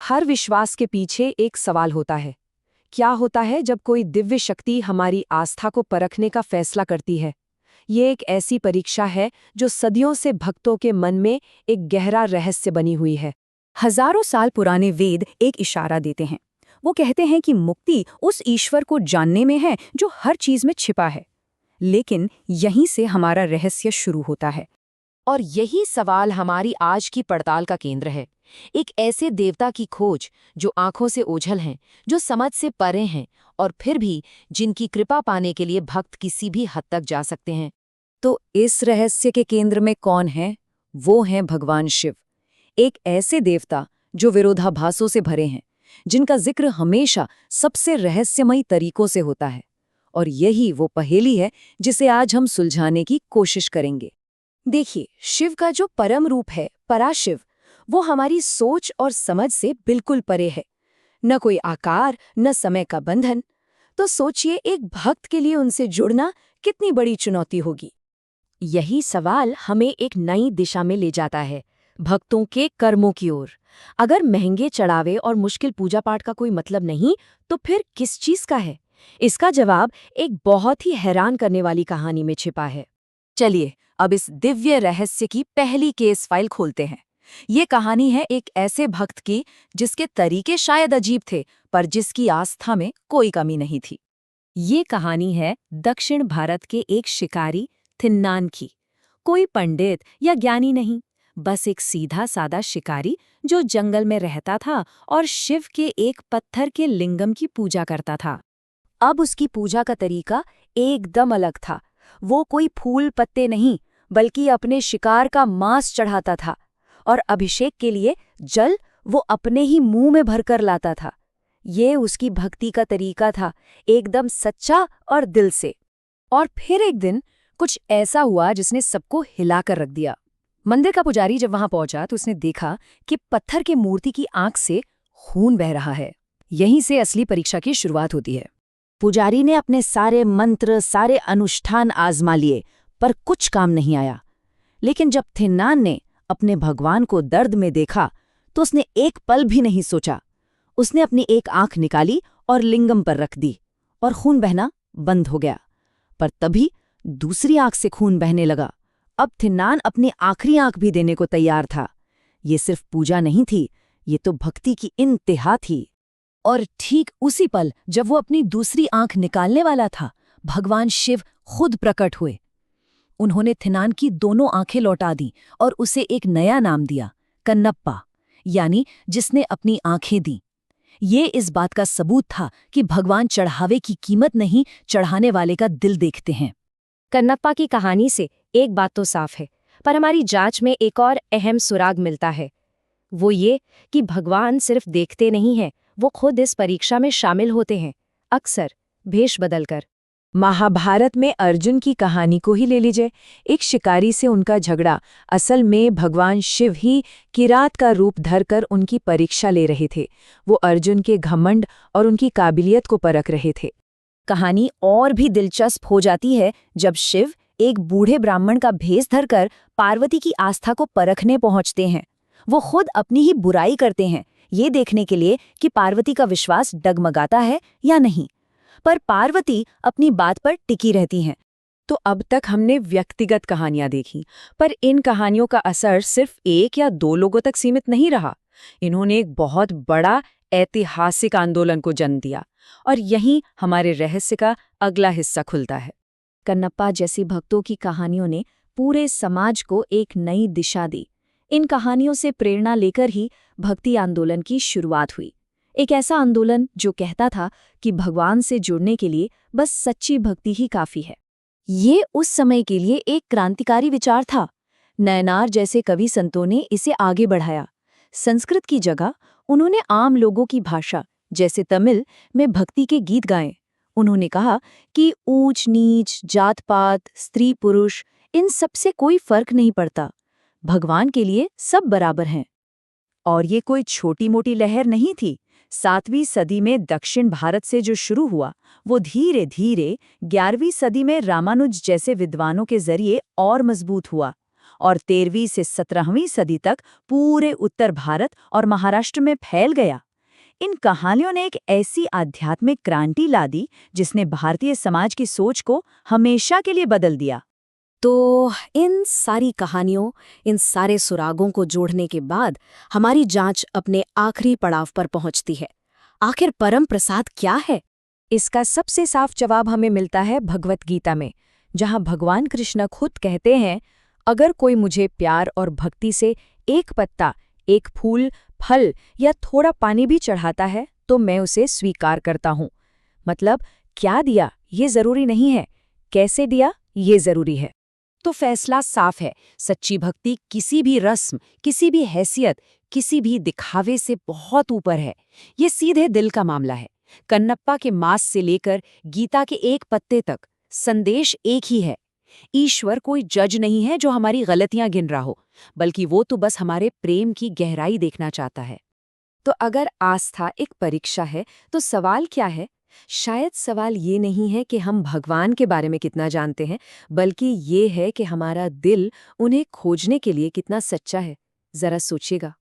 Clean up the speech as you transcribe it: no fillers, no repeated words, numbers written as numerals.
हर विश्वास के पीछे एक सवाल होता है। क्या होता है जब कोई दिव्य शक्ति हमारी आस्था को परखने का फैसला करती है? ये एक ऐसी परीक्षा है जो सदियों से भक्तों के मन में एक गहरा रहस्य बनी हुई है। हजारों साल पुराने वेद एक इशारा देते हैं। वो कहते हैं कि मुक्ति उस ईश्वर को जानने में है जो हर चीज में छिपा है। लेकिन यहीं से हमारा रहस्य शुरू होता है। और यही सवाल हमारी आज की पड़ताल का केंद्र है। एक ऐसे देवता की खोज जो आंखों से ओझल हैं, जो समझ से परे हैं और फिर भी जिनकी कृपा पाने के लिए भक्त किसी भी हद तक जा सकते हैं। तो इस रहस्य के केंद्र में कौन है? वो हैं भगवान शिव। एक ऐसे देवता जो विरोधाभासों से भरे हैं, जिनका जिक्र हमेशा सबसे रहस्यमयी तरीकों से होता है। और यही वो पहेली है जिसे आज हम सुलझाने की कोशिश करेंगे। देखिए, शिव का जो परम रूप है, पराशिव, वो हमारी सोच और समझ से बिल्कुल परे है। न कोई आकार, न समय का बंधन। तो सोचिए, एक भक्त के लिए उनसे जुड़ना कितनी बड़ी चुनौती होगी। यही सवाल हमें एक नई दिशा में ले जाता है, भक्तों के कर्मों की ओर। अगर महंगे चढ़ावे और मुश्किल पूजा पाठ का कोई मतलब नहीं, तो फिर किस चीज का है? इसका जवाब एक बहुत ही हैरान करने वाली कहानी में छिपा है। चलिए, अब इस दिव्य रहस्य की पहली केस फाइल खोलते हैं। ये कहानी है एक ऐसे भक्त की जिसके तरीके शायद अजीब थे, पर जिसकी आस्था में कोई कमी नहीं थी। ये कहानी है दक्षिण भारत के एक शिकारी थिन्नान की। कोई पंडित या ज्ञानी नहीं, बस एक सीधा सादा शिकारी जो जंगल में रहता था और शिव के एक पत्थर के लिंगम की पूजा करता था। अब उसकी पूजा का तरीका एकदम अलग था। वो कोई फूल पत्ते नहीं, बल्कि अपने शिकार का मांस चढ़ाता था, और अभिषेक के लिए जल वो अपने ही मुंह में भरकर लाता था। ये उसकी भक्ति का तरीका था, एकदम सच्चा और दिल से। और फिर एक दिन कुछ ऐसा हुआ जिसने सबको हिलाकर रख दिया। मंदिर का पुजारी जब वहां पहुंचा तो उसने देखा कि पत्थर के मूर्ति की आंख से खून बह रहा है। यहीं से असली परीक्षा की शुरुआत होती है। पुजारी ने अपने सारे मंत्र, सारे अनुष्ठान आजमा लिए, पर कुछ काम नहीं आया। लेकिन जब थिन्नान ने अपने भगवान को दर्द में देखा, तो उसने एक पल भी नहीं सोचा। उसने अपनी एक आंख निकाली और लिंगम पर रख दी, और खून बहना बंद हो गया। पर तभी दूसरी आंख से खून बहने लगा। अब थिन्नान अपनी आखिरी आंख भी देने को तैयार था। ये सिर्फ पूजा नहीं थी, ये तो भक्ति की इंतहा थी। और ठीक उसी पल जब वो अपनी दूसरी आंख निकालने वाला था, भगवान शिव खुद प्रकट हुए। उन्होंने थिन्नान की दोनों आंखें लौटा दी और उसे एक नया नाम दिया, कन्नप्पा, यानी जिसने अपनी आंखें दी। ये इस बात का सबूत था कि भगवान चढ़ावे की कीमत नहीं, चढ़ाने वाले का दिल देखते हैं। कन्नप्पा की कहानी से एक बात तो साफ है, पर हमारी जांच में एक और अहम सुराग मिलता है। वो ये कि भगवान सिर्फ देखते नहीं हैं, वो खुद इस परीक्षा में शामिल होते हैं, अक्सर भेष बदलकर। महाभारत में अर्जुन की कहानी को ही ले लीजिए। एक शिकारी से उनका झगड़ा असल में भगवान शिव ही किरात का रूप धरकर उनकी परीक्षा ले रहे थे। वो अर्जुन के घमंड और उनकी काबिलियत को परख रहे थे। कहानी और भी दिलचस्प हो जाती है जब शिव एक बूढ़े ब्राह्मण का भेष धरकर पार्वती की आस्था को परखने पहुंचते हैं। वो खुद अपनी ही बुराई करते हैं, ये देखने के लिए कि पार्वती का विश्वास डगमगाता है या नहीं। पर पार्वती अपनी बात पर टिकी रहती हैं। तो अब तक हमने व्यक्तिगत कहानियां देखी, पर इन कहानियों का असर सिर्फ एक या दो लोगों तक सीमित नहीं रहा। इन्होंने एक बहुत बड़ा ऐतिहासिक आंदोलन को जन्म दिया, और यहीं हमारे रहस्य का अगला हिस्सा खुलता है। कन्नप्पा जैसी भक्तों की कहानियों ने पूरे समाज को एक नई दिशा दी। इन कहानियों से प्रेरणा लेकर ही भक्ति आंदोलन की शुरुआत हुई। एक ऐसा आंदोलन जो कहता था कि भगवान से जुड़ने के लिए बस सच्ची भक्ति ही काफी है। ये उस समय के लिए एक क्रांतिकारी विचार था। नयनार जैसे कवि संतों ने इसे आगे बढ़ाया। संस्कृत की जगह उन्होंने आम लोगों की भाषा, जैसे तमिल, में भक्ति के गीत गाए। उन्होंने कहा कि ऊंच नीच, जात पात, स्त्री पुरुष, इन सब से कोई फर्क नहीं पड़ता। भगवान के लिए सब बराबर हैं। और ये कोई छोटी मोटी लहर नहीं थी। 7वीं सदी में दक्षिण भारत से जो शुरू हुआ, वो धीरे धीरे 11वीं सदी में रामानुज जैसे विद्वानों के जरिए और मजबूत हुआ। और 13वीं से 17वीं सदी तक पूरे उत्तर भारत और महाराष्ट्र में फैल गया। इन कहानियों ने एक ऐसी आध्यात्मिक क्रांति ला दी जिसने भारतीय समाज की सोच को हमेशा के लिए बदल दिया। तो इन सारी कहानियों, इन सारे सुरागों को जोड़ने के बाद हमारी जांच अपने आखिरी पड़ाव पर पहुंचती है। आखिर परम प्रसाद क्या है? इसका सबसे साफ जवाब हमें मिलता है भगवत गीता में, जहां भगवान कृष्ण खुद कहते हैं, अगर कोई मुझे प्यार और भक्ति से एक पत्ता, एक फूल, फल या थोड़ा पानी भी चढ़ाता है तो मैं उसे स्वीकार करता हूँ। मतलब क्या दिया ये जरूरी नहीं है, कैसे दिया ये जरूरी है। तो फैसला साफ है, सच्ची भक्ति किसी भी रस्म, किसी भी हैसियत, किसी भी दिखावे से बहुत ऊपर है। ये सीधे दिल का मामला है। कन्नप्पा के मांस से लेकर गीता के एक पत्ते तक संदेश एक ही है। ईश्वर कोई जज नहीं है जो हमारी गलतियां गिन रहा हो, बल्कि वो तो बस हमारे प्रेम की गहराई देखना चाहता है। तो अगर आस्था एक परीक्षा है तो सवाल क्या है? शायद सवाल ये नहीं है कि हम भगवान के बारे में कितना जानते हैं, बल्कि ये है कि हमारा दिल उन्हें खोजने के लिए कितना सच्चा है। जरा सोचिएगा।